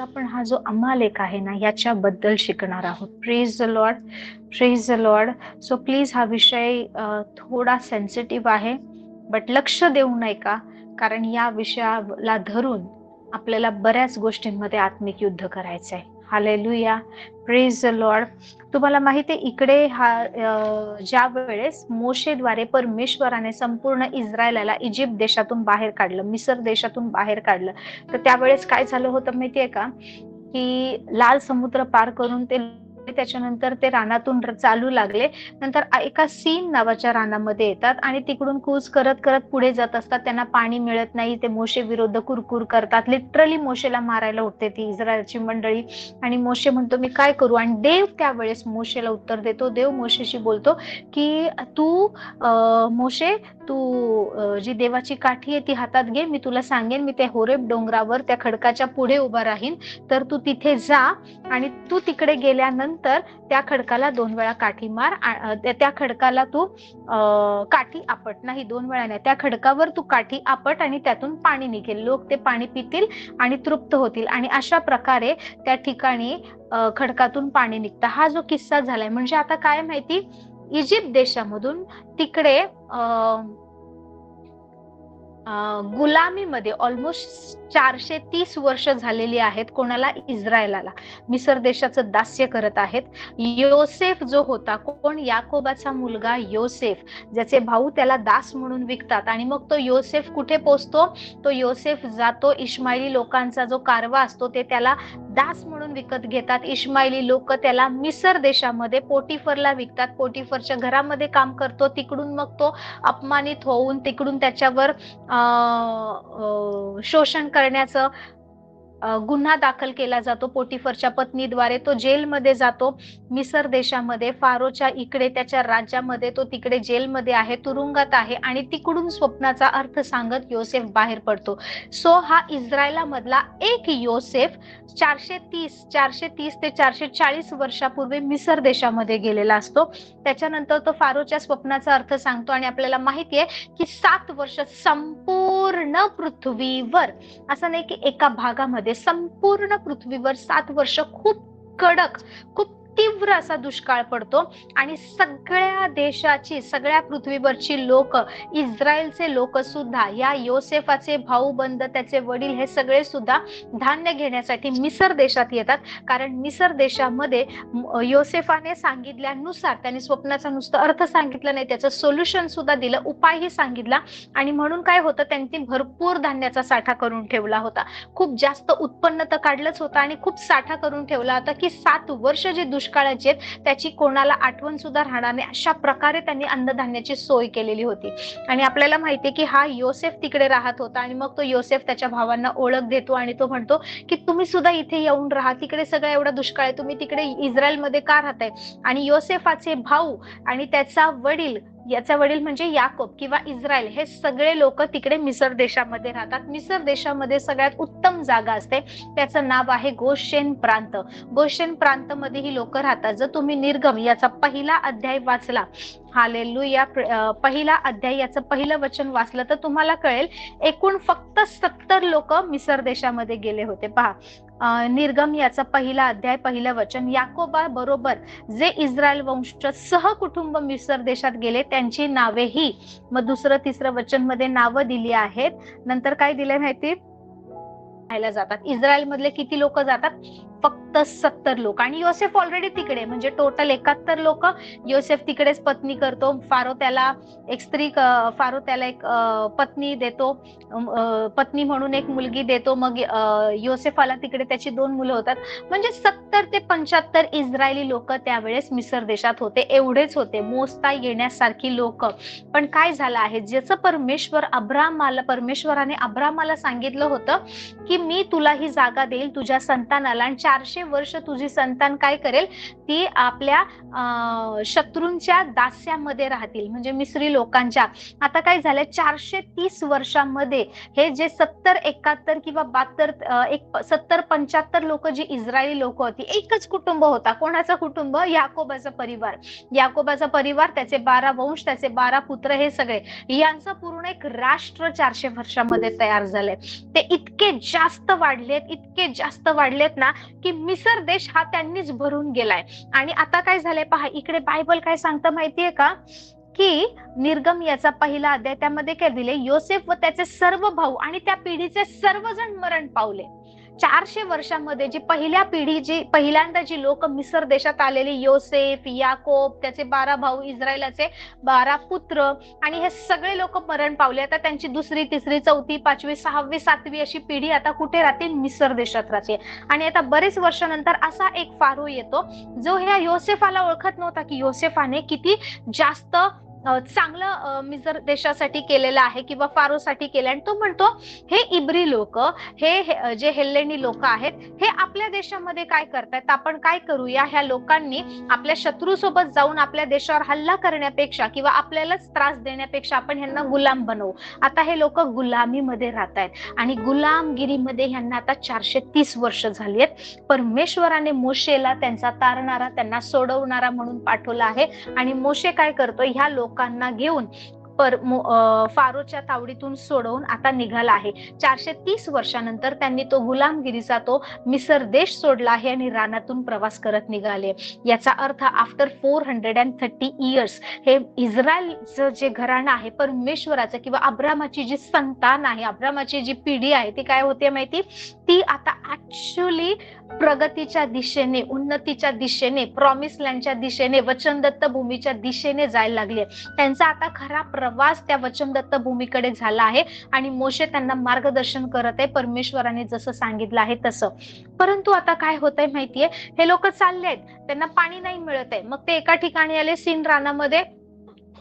आपण हा जो अमालेक आहे ना याच्याबद्दल शिकणार आहोत. Praise the Lord, praise the Lord. So please हा विषय थोडा सेन्सिटिव्ह आहे, बट लक्ष देऊ नये का, कारण या विषयाला धरून आपल्याला बऱ्याच गोष्टींमध्ये आत्मिक युद्ध करायचं आहे. Hallelujah, praise the Lord. तुम्हाला माहिती आहे इकडे ज्या वेळेस मोशेद्वारे परमेश्वराने संपूर्ण इस्रायलाला इजिप्त देशातून बाहेर काढलं, मिसर देशातून बाहेर काढलं, तर त्यावेळेस काय झालं होतं माहितीये का, की लाल समुद्र पार करून ते त्याच्यानंतर ते रानातून चालू लागले. नंतर एका सीन नावाच्या रानामध्ये येतात आणि तिकडून कूच करत करत पुढे जात असतात. त्यांना पाणी मिळत नाही. ते मोशे विरुद्ध कुरकुर करतात. लिटरली मोशेला मारायला उठते ती इस्रायलची मंडळी. आणि मोशे म्हणतो मी काय करू, आणि देव त्यावेळेस मोशेला उत्तर देतो. देव मोशेशी बोलतो की तू मोशे, तू जी देवाची काठी आहे ती हातात घे. मी तुला सांगेन, मी त्या होरेब डोंगरावर त्या खडकाच्या पुढे उभा राहीन, तर तू तिथे जा आणि तू तिकडे गेल्यानंतर त्या खडकाला 2 वेळा काठी मार. त्या खडकाला तू काठी आपट, नाही 2 वेळा नाही, त्या खडकावर तू काठी आपट आणि त्यातून पाणी निघेल. लोक ते पाणी पितील आणि तृप्त होतील. आणि अशा प्रकारे त्या ठिकाणी खडकातून पाणी निघतं. हा जो किस्सा झालाय, म्हणजे आता काय माहिती, इजिप्त देशामधून तिकडे गुलामीमध्ये ऑलमोस्ट 430 वर्ष झालेली आहेत. कोणाला? इस्रायलाला. मिसर देशाचं दास्य करत आहेत. योसेफ जो होता, कोण? याकोबाचा मुलगा योसेफ, ज्याचे भाऊ त्याला दास म्हणून विकतात. आणि मग तो योसेफ कुठे पोचतो? तो योसेफ जातो, इश्माईली लोकांचा जो कारवा असतो ते त्याला दास म्हणून विकत घेतात. इश्माईली लोक त्याला मिसर देशामध्ये पोटिफरला विकतात. पोटिफरच्या घरामध्ये काम करतो. तिकडून मग तो अपमानित होऊन तिकडून त्याच्यावर शोषण करण्याचं गुन्हा दाखल केला जातो. पोटिफरच्या पत्नीद्वारे तो जेलमध्ये जातो. मिसर देशामध्ये फारोच्या इकडे त्याच्या राज्यामध्ये तो तिकडे जेलमध्ये आहे, तुरुंगात आहे. आणि तिकडून स्वप्नाचा अर्थ सांगत योसेफ बाहेर पडतो. सो हा इस्रायलामधला एक योसेफ 430 ते 440 वर्षापूर्वी मिसर देशामध्ये गेलेला असतो. त्याच्यानंतर तो फारोच्या स्वप्नाचा अर्थ सांगतो. आणि आपल्याला माहिती आहे की 7 वर्ष संपूर्ण पृथ्वीवर, असं नाही की एका भागामध्ये, संपूर्ण पृथ्वीवर 7 वर्ष खूप कडक, खूप तीव्र असा दुष्काळ पडतो. आणि सगळ्या देशाची, सगळ्या पृथ्वीवरची लोक, इस्रायलचे लोक सुद्धा, या योसेफाचे भाऊ बंद, त्याचे वडील, हे सगळे सुद्धा धान्य घेण्यासाठी मिसर देशात येतात. कारण मिसर देशामध्ये योसेफाने सांगितल्यानुसार, त्याने स्वप्नाचा नुसतं अर्थ सांगितलं नाही, त्याचं सोल्युशन सुद्धा दिलं, उपायही सांगितला. आणि म्हणून काय होतं, त्यांनी भरपूर धान्याचा साठा करून ठेवला होता. खूप जास्त उत्पन्न तर काढलंच होतं आणि खूप साठा करून ठेवला होता की 7 वर्ष जे दुष्काळाची आहेत त्याची कोणाला आठवण सुद्धा राहणार नाही, अशा प्रकारे त्यांनी अन्नधान्याची सोय केलेली होती. आणि आपल्याला माहितीये की हा योसेफ तिकडे राहत होता. आणि मग तो योसेफ त्याच्या भावांना ओळख देतो आणि तो म्हणतो की तुम्ही सुद्धा इथे येऊन राहा, तिकडे सगळा एवढा दुष्काळ आहे, तुम्ही तिकडे इस्रायलमध्ये का राहताय? आणि योसेफाचे भाऊ आणि त्याचा वडील, याचा वडील म्हणजे याकोब किंवा इस्रायल, हे सगळे लोक तिकडे मिसर देशामध्ये राहतात. मिसर देशामध्ये सगळ्यात उत्तम जागा असते, त्याचं नाव आहे गोशेन प्रांत. गोशेन प्रांत मध्ये ही लोक राहतात. जर तुम्ही निर्गम याचा पहिला अध्याय वाचला, हालेलुया, पहिला अध्याय याचं पहिलं वचन वाचलं तर तुम्हाला कळेल एकूण फक्त 70 लोक मिसर देशामध्ये गेले होते. पहा, निर्गम याचा पहिला अध्याय पहिलं वचन, याकोबा बरोबर जे इस्रायल वंशज सहकुटुंब मिसर देशात गेले त्यांची नावेही मग 2-3 वचन मध्ये नावं दिली आहेत. नंतर काय दिले माहिती, जातात. इस्रायल मधले किती लोक जातात? फक्त 70 लोक. आणि योसेफ ऑलरेडी तिकडे, म्हणजे टोटल 71 लोक. योसेफ तिकडेच पत्नी करतो. फारो त्याला एक पत्नी देतो, पत्नी म्हणून एक मुलगी देतो. मग योसेफाला तिकडे त्याची 2 मुलं होतात. म्हणजे 70 ते 75 इस्रायली लोक त्यावेळेस मिसर देशात होते. एवढेच होते, मोजता येण्यासारखी लोक. पण काय झालं आहे, ज्याचं परमेश्वराने अब्रामाला सांगितलं होतं की मी तुला ही जागा देईल, तुझ्या संतानाला, आणि 400 वर्ष तुझी संतान काय करेल, ती आपल्या शत्रूंच्या दास्यामध्ये राहतील, म्हणजे मिस्री लोकांच्या. आता काय झालंय, 430 वर्षामध्ये हे जे 70, 71 किंवा 72, 70, 75 लोक जी इस्रायली लोक होती, एकच कुटुंब होता. कोणाचं कुटुंब? याकोबाचा परिवार. याकोबाचा परिवार, त्याचे 12 वंश, त्याचे 12 पुत्र, हे सगळे, यांचं पूर्ण एक राष्ट्र 400 वर्षामध्ये तयार झालंय. ते इतके जास्त वाढलेत ना, की मिसर देश हा त्यांनीच भरून गेलाय. आणि आता काय झालंय पहा, इकडे बायबल काय सांगतं माहितीये का, की निर्गम याचा 1 अध्याय, त्यामध्ये काय दिले, योसेफ व त्याचे सर्व भाऊ आणि त्या पिढीचे सर्वजण मरण पावले. 400 वर्षामध्ये जी पहिल्यांदा जी लोक मिसर देशात आलेली, योसेफ, याकोब, त्याचे 12 भाऊ, इस्रायलाचे 12 पुत्र, आणि हे सगळे लोक मरण पावले. आता त्यांची 2री, 3री, 4थी, 5वी, 6वी, 7वी अशी पिढी आता कुठे राहते? मिसर देशात राहते. आणि आता बरेच वर्षानंतर असा एक फारो येतो, जो ह्या योसेफाला ओळखत नव्हता, की योसेफाने किती जास्त चांगलं मिसर देशासाठी केलेलं आहे किंवा फारोसाठी केलं. आणि तो म्हणतो, हे इब्री लोक, हे जे हेल्लेनी लोक आहेत, हे आपल्या देशामध्ये काय करतायत, आपण काय करूया, ह्या लोकांनी आपल्या शत्रू सोबत जाऊन आपल्या देशावर हल्ला करण्यापेक्षा किंवा आपल्यालाच त्रास देण्यापेक्षा आपण ह्यांना गुलाम बनवू. आता हे लोक गुलामीमध्ये राहत आहेत आणि गुलामगिरीमध्ये ह्यांना आता 430 वर्ष झाली आहेत. परमेश्वराने मोशेला त्यांचा तारणारा, त्यांना सोडवणारा म्हणून पाठवला आहे. आणि मोशे काय करतो, ह्या लोकांना घेऊन फारोच्या तावडीतून सोडवून आता निघाला आहे. 430 वर्षानंतर त्यांनी तो गुलामगिरीचा तो मिसर देश सोडला आहे आणि रानातून प्रवास करत निघाले. याचा अर्थ आफ्टर 430 इयर्स हे इस्रायलचं जे घराणं आहे, परमेश्वराचं किंवा अब्रामाची जी संतान आहे, अब्रामाची जी पिढी आहे, ती काय होते माहिती, ती आता ऍक्च्युअली प्रगतीच्या दिशेने, उन्नतीच्या दिशेने, प्रॉमिस लँडच्या दिशेने, वचनदत्त भूमीच्या दिशेने जायला लागली. त्यांचा आता खरा प्रवास त्या वचनदत्त भूमीकडे झाला आहे आणि मोशे त्यांना मार्गदर्शन करत आहे, परमेश्वराने जसं सांगितलं आहे तसं. परंतु आता काय होतंय माहितीये, हे लोक चालले आहेत, त्यांना पाणी नाही मिळत आहे. मग ते एका ठिकाणी आले, सीन रानामध्ये,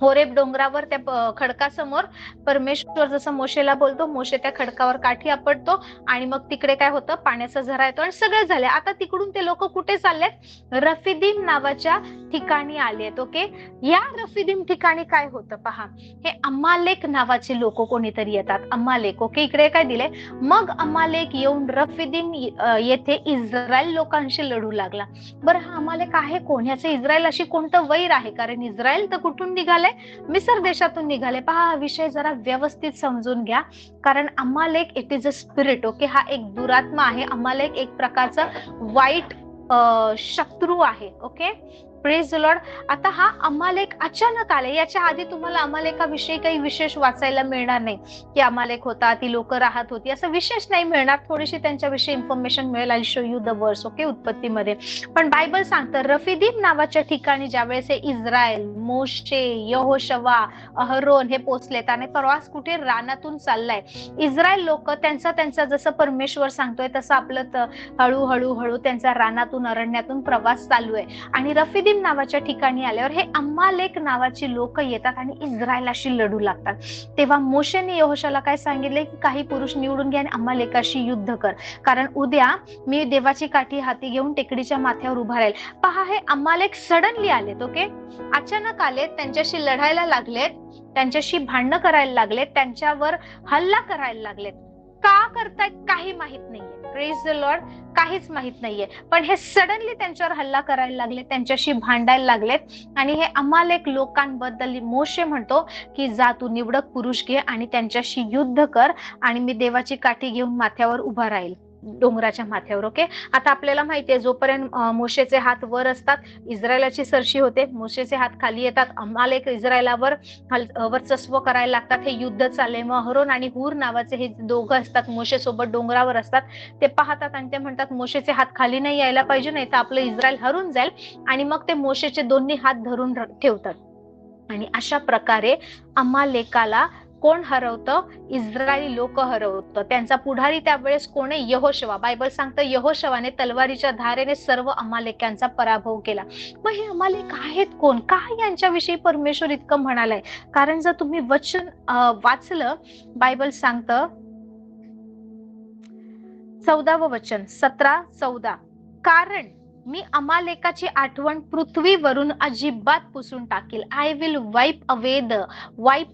होरेब डोंगरावर, त्या खडकासमोर परमेश्वर जसं मोशेला बोलतो, मोशे त्या खडकावर काठी आपटतो आणि मग तिकडे काय होतं, पाण्याचा झरा येतो आणि सगळे झाले. आता तिकडून ते लोक कुठे चाललेत? रफिदीम नावाच्या ठिकाणी आलेत. ओके, या रफिदीम ठिकाणी काय होतं पहा, हे अमालेक नावाचे लोक कोणीतरी येतात, अमालेक. ओके, इकडे काय दिले, मग अमालेक येऊन रफिदीम येथे इस्रायल लोकांशी लढू लागला. बरं, हा अमालेक आहे कोण? ह्याचं इस्रायल अशी कोणतं वैर आहे? कारण इस्रायल तर कुठून निघाले? मिसर देशातून निघाले. पहा, हा विषय जरा व्यवस्थित समजून घ्या, कारण Amalek it is a spirit. Okay, हा एक दुरात्मा आहे. अमालेक एक प्रकारचा वाईट शत्रू आहे. Okay, praise the Lord. आता हा अमालेक अचानक आले. याच्या आधी तुम्हाला अमालेकाविषयी काही विशेष वाचायला मिळणार नाही, की अमालेक होता, ती लोक राहत होती, असं विशेष नाही मिळणार. थोडीशी त्यांच्याविषयी इन्फॉर्मेशन मिळेल. आय शो यू द वर्स. ओके, उत्पत्तीमध्ये. पण बायबल सांगतं, रफिदीम नावाच्या ठिकाणी ज्यावेळेस हे इस्रायल, मोशे, यहोशवा, अहरोन हे पोहोचलेत आणि प्रवास कुठे? रानातून चाललाय. इस्रायल लोक त्यांचा जसं परमेश्वर सांगतोय तसं आपलं हळूहळू त्यांचा रानातून, अरण्यातून प्रवास चालू आहे. आणि रफिदीम नावाच्या ठिकाणी आल्यावर हे अमालेक नावाची लोक येतात आणि इस्रायलाशी लढू लागतात. तेव्हा मोशेने यहोशाला काय सांगितले, की काही पुरुष निवडून घ्या आणि अमालेकाशी युद्ध कर, कारण उद्या मी देवाची काठी हाती घेऊन टेकडीच्या माथ्यावर उभा राहील. पहा, हे अमालेक सडनली आलेत. ओके, अचानक आलेत, त्यांच्याशी लढायला लागलेत, त्यांच्याशी भांडणं करायला लागलेत, त्यांच्यावर हल्ला करायला लागलेत. का करतायत काही माहित नाहीये. Praise the Lord. काहीच माहित नाहीये, पण हे सडनली त्यांच्यावर हल्ला करायला लागले, त्यांच्याशी भांडायला लागलेत. आणि हे अमालेक लोकांबद्दल मोशे म्हणतो, की जा तू निवडक पुरुष घे आणि त्यांच्याशी युद्ध कर आणि मी देवाची काठी घेऊन माथ्यावर उभा राहील, डोंगराच्या माथ्यावर. ओके, आता आपल्याला माहितीये, जोपर्यंत मोशेचे हात वर असतात, इस्रायलाची सरशी होते, मोशेचे हात खाली येतात, अमालेक इस्रायलावर वर्चस्व करायला लागतात. हे युद्ध चालले. मग अहरोन आणि हूर नावाचे हे दोघं असतात, मोशे सोबत डोंगरावर असतात. ते पाहतात आणि ते म्हणतात, मोशेचे हात खाली नाही यायला पाहिजे, नाही तर आपलं इस्रायल हरून जाईल. आणि मग ते मोशेचे दोन्ही हात धरून ठेवतात. आणि अशा प्रकारे अमालेकाला कोण हरवतं? इस्रायली लोक हरवतं. त्यांचा पुढारी त्यावेळेस कोण आहे? यहोशवा. बायबल सांगतं, यहोशवाने तलवारीच्या धारेने सर्व अमालेकांचा पराभव केला. मग हे अमालेक आहेत कोण? का यांच्याविषयी परमेश्वर इतकं म्हणालाय? कारण जर तुम्ही वचन वाचलं, बायबल सांगतं 14वं वचन, 17-14, कारण मी अमालेकाची आठवण पृथ्वीवरून अजिबात पुसून टाकेल. I will wipe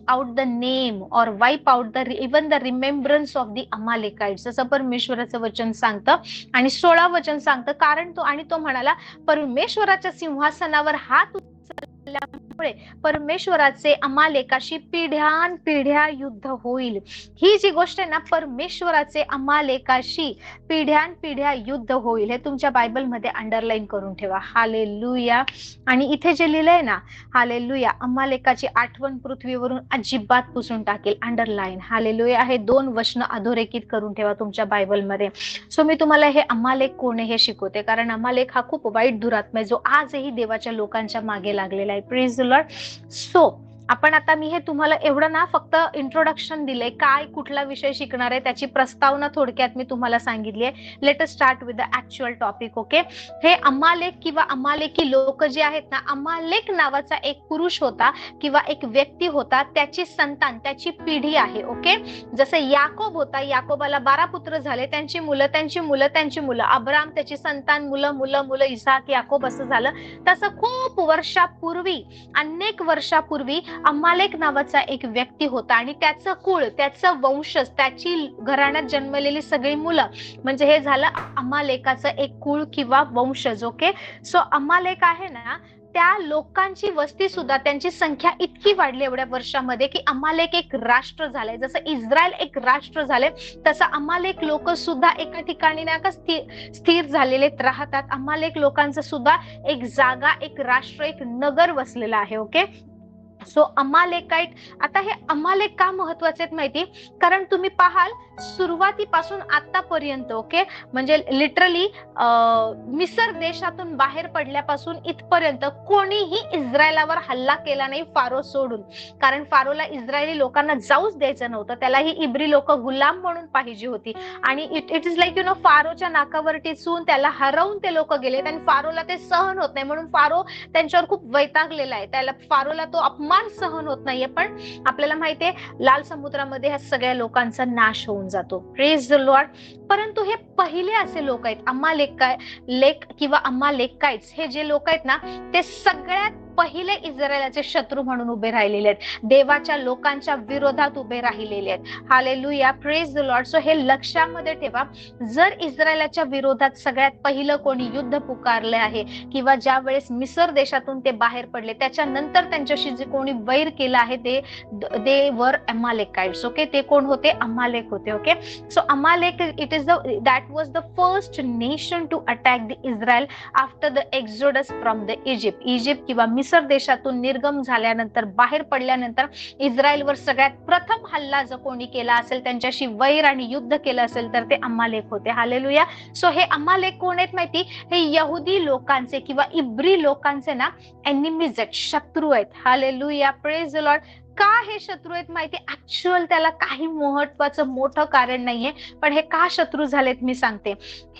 out the name or wipe out the even the remembrance of the Amalekites, असं परमेश्वराचं वचन सांगतं. आणि 16 वचन सांगतं, कारण तो म्हणाला, परमेश्वराच्या सिंहासनावर हात उचलल्यामुळे परमेश्वराचे अमालेकाशी पिढ्यानपिढ्या युद्ध होईल. ही जी गोष्ट आहे ना, परमेश्वराचे अमालेकाशी पिढ्यानपिढ्या युद्ध होईल, हे तुमच्या बायबलमध्ये अंडरलाईन करून ठेवा. हालेलुया. आणि इथे जे लिहिलंय ना, हालेलुया, अमालेकाची आठवण पृथ्वीवरून अजिबात पुसून टाकेल, अंडरलाईन. हालेलुया. हे 2 वचन अधोरेखित करून ठेवा तुमच्या बायबलमध्ये. सो मी तुम्हाला हे अमालेक कोण आहे हे शिकवते, कारण अमालेक हा खूप वाईट दुरात्मा आहे, जो आजही देवाच्या लोकांच्या मागे लागलेला आहे. Praise the Lord. सो आपण आता, मी हे तुम्हाला एवढं ना फक्त इंट्रोडक्शन दिलंय, काय कुठला विषय शिकणार आहे त्याची प्रस्तावना थोडक्यात मी तुम्हाला सांगितली आहे. Let us start with the actual topic. Okay. हे अमालेक किंवा अमालेकी लोक जे आहेत ना, अमालेक नावाचा एक पुरुष होता किंवा एक व्यक्ती होता, त्याची संतान, त्याची पिढी आहे. ओके. जसं याकोब होता, याकोबाला 12 पुत्र झाले, त्यांची मुलं त्यांची मुलं त्यांची मुलं, अब्राम त्याची संतान, मुलं मुलं मुलं, इसाक, याकोब, असं झालं. तसं खूप वर्षापूर्वी, अनेक वर्षापूर्वी अमालेक नावाचा एक व्यक्ती होता, आणि त्याचं कुळ, त्याचं वंशज, त्याची घराण्यात जन्मलेली सगळी मुलं, म्हणजे हे झालं अमालेकाचं एक कुळ किंवा वंशज. ओके. सो अमालेक आहे ना, त्या लोकांची वस्ती सुद्धा, त्यांची संख्या इतकी वाढली एवढ्या वर्षामध्ये की अमालेक एक राष्ट्र झालंय. जसं इस्रायल एक राष्ट्र झाले, तसं अमालेक लोक सुद्धा एका ठिकाणी ना का स्थिर झालेले राहतात. अमालेक लोकांचं सुद्धा एक जागा, एक राष्ट्र, एक नगर वसलेला आहे. ओके. सो अमालेकाइट. आता हे अमालेक का महत्वाचे आहेत माहिती, कारण तुम्ही पाहाल सुरुवातीपासून आतापर्यंत, ओके, म्हणजे लिटरली मिसर देशातून बाहेर पडल्यापासून इथपर्यंत कोणीही इस्रायलावर हल्ला केला नाही, फारो सोडून. कारण फारोला इस्रायली लोकांना जाऊच द्यायचं नव्हतं, त्याला ही इब्री लोक गुलाम म्हणून पाहिजे होती. आणि इट इज लाईक फारोच्या नाकावर टिचून त्याला हरवून ते लोक गेले, आणि फारोला ते सहन होत नाही, म्हणून फारो त्यांच्यावर खूप वैतागलेला आहे. त्याला, फारोला तो अपमान सहन होत नाहीये. पण आपल्याला माहितीये, लाल समुद्रामध्ये ह्या सगळ्या लोकांचा नाश होऊन जातो. Praise the Lord. परंतु हे पहिले असे लोक आहेत, अमालेक किंवा अमालेकाइट्स, हे जे लोक आहेत ना, ते सगळ्यात पहिले इस्रायलाचे शत्रू म्हणून उभे राहिलेले आहेत, देवाच्या लोकांच्या विरोधात उभे राहिलेले आहेत. Hallelujah. Praise the Lord. So हे लक्षामध्ये ठेवा, जर इस्रायलाच्या विरोधात सगळ्यात पहिलं कोणी युद्ध पुकारले आहे, किंवा ज्या वेळेस मिसर देशातून ते बाहेर पडले, त्याच्यानंतर त्यांच्याशी जे कोणी वैर केलं आहे, ते वर अमालेकाइट्स. ओके. ते कोण होते? अमालेक होते. Okay. So Amalek, it is that was the first nation to attack the Israel after the exodus from the Egypt किंवा मिसर देशातून निर्गम झाल्यानंतर, बाहेर पडल्यानंतर इस्रायलवर सगळ्यात प्रथम हल्ला जो कोणी केला असेल, त्यांच्याशी वैर आणि युद्ध केलं असेल, तर ते अमालेक होते. हालेलुया. सो हे अमालेक कोण आहेत माहिती? हे यहुदी लोकांचे किंवा इब्री लोकांचे ना एनिमीज आहेत, शत्रू आहेत. हालेलुया. Praise the Lord. का हे शत्रू आहेत माहिती? ऍक्च्युअल त्याला काही महत्वाचं मोठं कारण नाहीये, पण हे का शत्रू झालेत मी सांगते.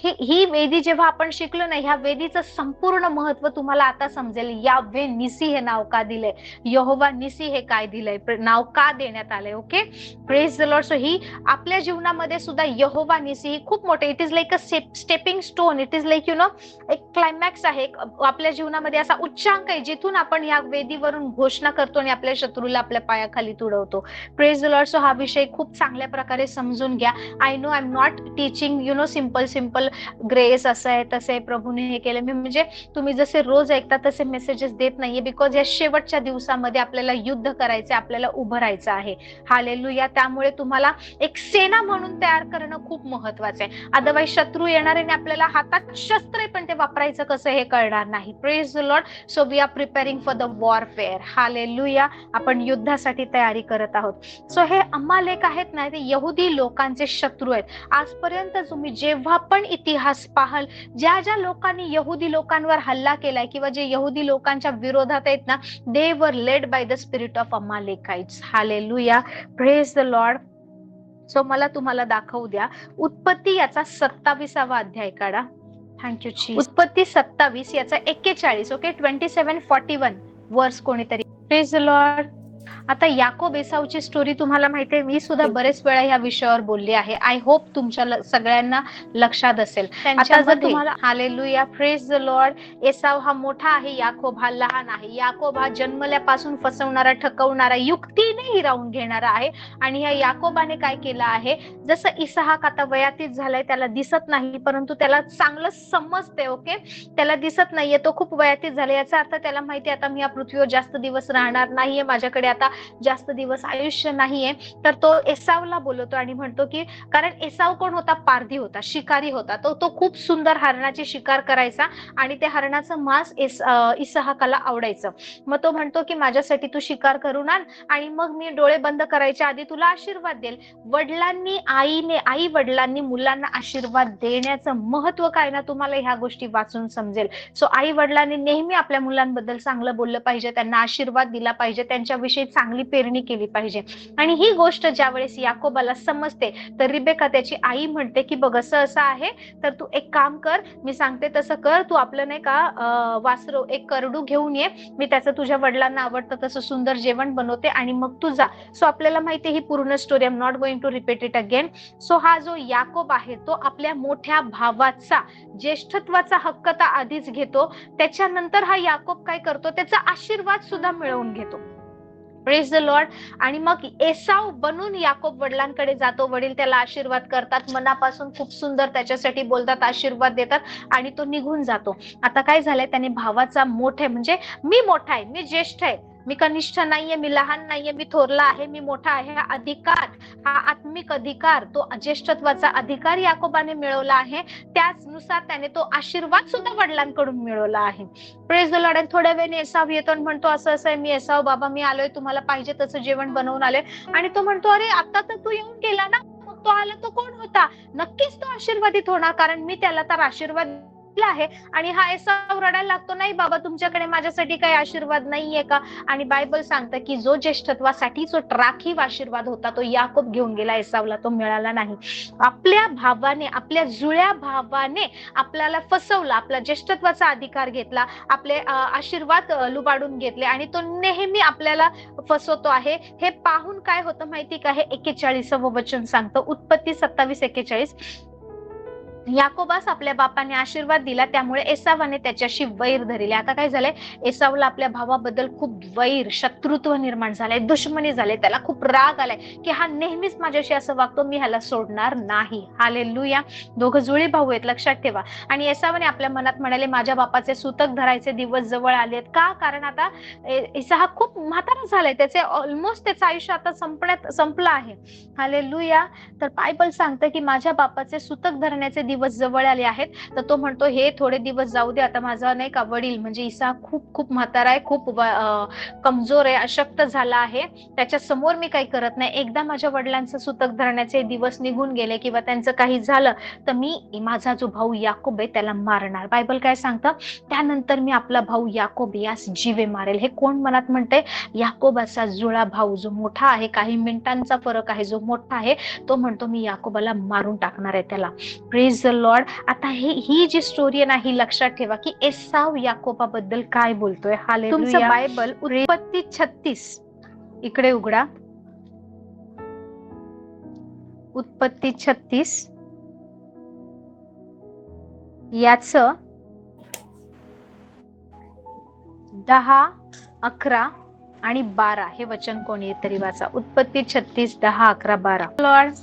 ही वेदी जेव्हा आपण शिकलो ना, ह्या वेदीचं संपूर्ण महत्व तुम्हाला आता समजेल. यावे निसी हे नाव का दिलंय, यहोवा निसी हे काय दिलंय, नाव का देण्यात आलंय. Okay. Praise the Lord. So ही आपल्या जीवनामध्ये सुद्धा यहोवा निसी ही खूप मोठे, it is like a stepping stone, it is like एक क्लायमॅक्स आहे आपल्या जीवनामध्ये, असा उच्चांक आहे जिथून आपण या वेदीवरून घोषणा करतो आणि आपल्या शत्रूला आपल्या पायाखाली तुडवतो. Praise the Lord. सो हा विषय खूप चांगल्या प्रकारे समजून घ्या. I know I am not teaching simple grace, असं आहे तसं आहे, प्रभूने हे केलं, मी म्हणजे तुम्ही जसे रोज ऐकता तसे मेसेजेस देत नाहीये, बिकॉज या शेवटच्या दिवसामध्ये आपल्याला युद्ध करायचं, आपल्याला उभं राहायचं आहे. हालेलुया. त्यामुळे तुम्हाला एक सेना म्हणून तयार करणं खूप महत्वाचं आहे. अदरवाईज शत्रू येणार आणि आपल्याला हातात शस्त्र आहे, पण ते वापरायचं कसं हे कळणार नाही. Praise the Lord. So we are preparing for the warfare. Hallelujah. आपण युद्धासाठी तयारी करत आहोत. सो हे अमालेक आहेत ना, ते यहुदी लोकांचे शत्रू आहेत. आजपर्यंत तुम्ही जेव्हा पण इतिहास पाहाल, ज्या ज्या लोकांनी यहुदी लोकांवर हल्ला केलाय किंवा जे यहुदी लोकांच्या विरोधात आहेत ना, they were led by the spirit of Amalekites. Hallelujah. Praise the Lord. So मला तुम्हाला दाखवू द्या, उत्पत्ती याचा 27वा अध्याय काढा. थँक्यू जी. उत्पत्ती 27 याचा 41. ओके. 27:41 वर्स कोणीतरी. Praise the Lord. आता याकोब एसावची स्टोरी तुम्हाला माहिती आहे, मी सुद्धा बरेच वेळा या विषयावर बोलली आहे. आय होप तुमच्या सगळ्यांना लक्षात असेल. आता जर तुम्हाला hallelujah, praise the Lord. Esau हा मोठा आहे, याकोब हा लहान आहे. याकोब हा जन्मल्यापासून फसवणारा, ठकवणारा, युक्तीने हिरावून घेणारा आहे. आणि या याकोबाने काय केलं आहे, जसं इसहाक आता वयातीत झालाय, त्याला दिसत नाही, परंतु त्याला चांगलं समजते. ओके, त्याला दिसत नाहीये, तो खूप वयातीत झाला. याचा अर्थ त्याला माहिती आता मी या पृथ्वीवर जास्त दिवस राहणार नाहीये, माझ्याकडे आता जास्त दिवस आयुष्य नाहीये. तर तो एसावला बोलवतो आणि म्हणतो की, कारण एसाव कोण होता, पारधी होता, शिकारी होता. तो खूप सुंदर हरणाची शिकार करायचा आणि त्या हरणाचं मांस इसहाकाला आवडायचं. मग तो म्हणतो की माझ्यासाठी तू शिकार करून आण आणि मग मी डोळे बंद करायच्या आधी तुला आशीर्वाद देईल. आई वडिलांनी मुलांना आशीर्वाद देण्याचं महत्व काय ना, तुम्हाला ह्या गोष्टी वाचून समजेल. सो आई वडिलांनी नेहमी आपल्या मुलांबद्दल चांगलं बोललं पाहिजे, त्यांना आशीर्वाद दिला पाहिजे, त्यांच्याविषयी चांगली पेरणी केली पाहिजे. आणि ही गोष्ट ज्यावेळेस याकोबाला समजते, तर रिबेका त्याची आई म्हणते की बघ, असं असं आहे, तर तू एक काम कर, मी सांगते तसं कर, तू आपलं नाही का वासरू, एक करडू घेऊन ये, मी त्याचं तुझ्या वडिलांना आवडतं तसं सुंदर जेवण बनवते आणि मग तू जा. सो आपल्याला माहिती ही पूर्ण story, I am not going to repeat it again. So हा जो याकोब आहे, तो आपल्या मोठ्या भावाचा ज्येष्ठत्वाचा हक्क तर आधीच घेतो, त्याच्यानंतर हा याकोब काय करतो, त्याचा आशीर्वाद सुद्धा मिळवून घेतो. Praise the Lord. आणि मग एसाव बनून याकोब वडिलांकडे जातो. वडील त्याला आशीर्वाद करतात, मनापासून खूप सुंदर त्याच्यासाठी बोलतात, आशीर्वाद देतात आणि तो निघून जातो. आता काय झालंय, त्याने भावाचा मोठे, म्हणजे मी मोठा आहे, मी ज्येष्ठ आहे, मी कनिष्ठ नाहीये, मी लहान नाहीये, मी थोरला आहे, मी मोठा आहे, हा अधिकार, हा आत्मिक अधिकार, तो ज्येष्ठत्वाचा अधिकार याकोबाने मिळवला आहे. त्याचनुसार त्याने तो आशीर्वाद सुद्धा वडिलांकडून मिळवला आहे. Praise the Lord. आणि थोड्या वेळाने एसाव येतो आणि म्हणतो, असं असं आहे, मी एसाव बाबा, मी आलोय, तुम्हाला पाहिजे तसं जेवण बनवून आलोय. आणि तो म्हणतो, अरे आता तर तू येऊन गेला ना, मग तो आला तो कोण होता, नक्कीच तो आशीर्वादित होणार, कारण मी त्याला तर आशीर्वाद आहे. आणि हा एसाव रडायला लागतो, नाही बाबा, तुमच्याकडे माझ्यासाठी काही आशीर्वाद नाहीये का. आणि बायबल सांगतं की जो ज्येष्ठत्वासाठी जो राखीव आशीर्वाद होता, तो याकोब घेऊन गेला, एसावला तो मिळाला नाही. आपल्या भावाने, आपल्या जुळ्या भावाने आपल्याला फसवला, आपला ज्येष्ठत्वाचा अधिकार घेतला, आपले आशीर्वाद लुबाडून घेतले आणि तो नेहमी आपल्याला फसवतो आहे. हे पाहून काय होतं माहिती का, हे 41व वचन सांगतं, उत्पत्ती 27:41. याकोबास आपल्या बापाने आशीर्वाद दिला, त्यामुळे एसावाने त्याच्याशी वैर धरले. आता काय झालंय, एसावला आपल्या भावाबद्दल खूप वैर, शत्रुत्व निर्माण झालंय, दुश्मनी झाले, त्याला खूप राग आलाय की हा नेहमीच माझ्याशी असं वागतो, मी ह्याला सोडणार नाही. हालेलुया. दोघं जुळे भाऊ आहेत, लक्षात ठेवा. आणि एसावाने आपल्या मनात म्हणाले, माझ्या बापाचे सुतक धरायचे दिवस जवळ आलेत. का, कारण आता इसहाक खूप म्हातारा झालाय, त्याचे ऑलमोस्ट त्याचं आयुष्य आता संपलं आहे. हालेलुया. तर बायबल सांगतं की माझ्या बापाचे सुतक धरण्याचे दिवस जवळ आले आहेत. तर तो म्हणतो, हे थोडे दिवस जाऊ दे, आता माझा नाही का वडील म्हणजे इसहाक खूप म्हातारा आहे, खूप कमजोर आहे, अशक्त झाला आहे, त्याच्या समोर मी काही करत नाही. एकदा माझ्या वडिलांचं सुतक धरण्याचे दिवस निघून गेले किंवा त्यांचं काही झालं तर मी माझा जो भाऊ याकोब आहे त्याला मारणार. बायबल काय सांगतं, त्यानंतर मी आपला भाऊ याकोब यास जीवे मारेल. हे कोण मनात म्हणते, याकोबाचा जुळा भाऊ जो मोठा आहे, काही मिनिटांचा फरक आहे, जो मोठा आहे, तो म्हणतो मी याकोबाला मारून टाकणार आहे त्याला. Praise the Lord. आता ही जी स्टोरी आहे ना, ही लक्षात ठेवा की एसाव याकोबाबद्दल काय बोलतोय. हालेलुया. तुमचं बायबल उत्पत्ती 36 इकडे उघडा. उत्पत्ती 36 याच 10, 11 आणि 12 हे वचन कोणी तरी वाचा. उत्पत्ती 36, 10, 11, 12. लॉर्ड,